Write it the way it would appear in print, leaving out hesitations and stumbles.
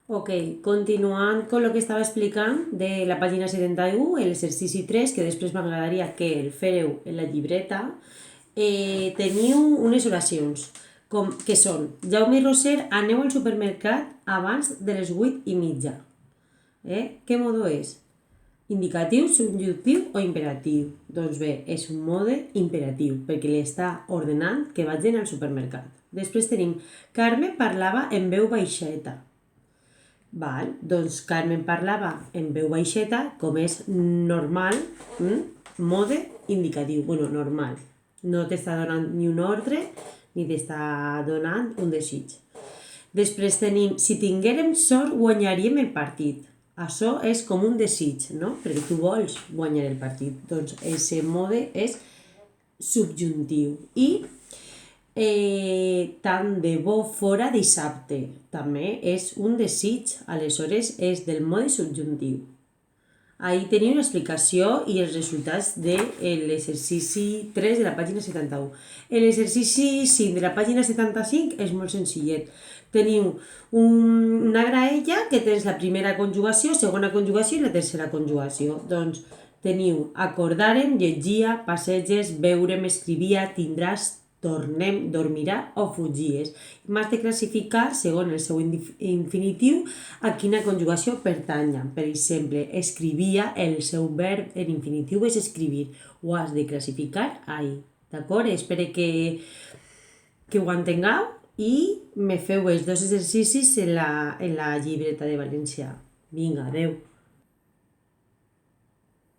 Ok, continuant amb el que estava explicant de la pàgina 71, l'exercici 3, que després m'agradaria que el fèreu en la llibreta, teniu unes oracions, que són: Jaume i Roser, aneu al supermercat abans de les 8:30. Què modo és? Indicatiu, subjuntiu o imperatiu? Doncs bé, és un mode imperatiu, perquè li està ordenant que vagin al supermercat. Després tenim: Carme parlava en veu baixeta. Val, doncs Carmen parlava en veu baixeta, com és normal, mode indicatiu, normal. No t'està donant ni un ordre ni t'està donant un desig. Després tenim: si tinguérem sort guanyaríem el partit. Això és com un desig, no? Perquè tu vols guanyar el partit. Doncs aquest mode és subjuntiu. I tant de bo fora dissabte. També és un desig, aleshores és del mode subjuntiu. Ahí teniu l'explicació i els resultats de l'exercici 3 de la pàgina 71. L'exercici 5 de la pàgina 75 és molt senzillet. Teniu una graella que tens la primera conjugació, segona conjugació i la tercera conjugació. Doncs teniu: acordàrem, llegia, passeges, veurem, escrivia, tindràs, tornem, dormirà o fugies. M'has de classificar, segons el seu infinitiu, a quina conjugació pertanyen. Per exemple, escrivia, el seu verb en infinitiu és escribir. Ho has de classificar ahí. D'acord? Espero que ho entengueu i me feu els dos exercicis en la llibreta de valencià. Vinga, adeu.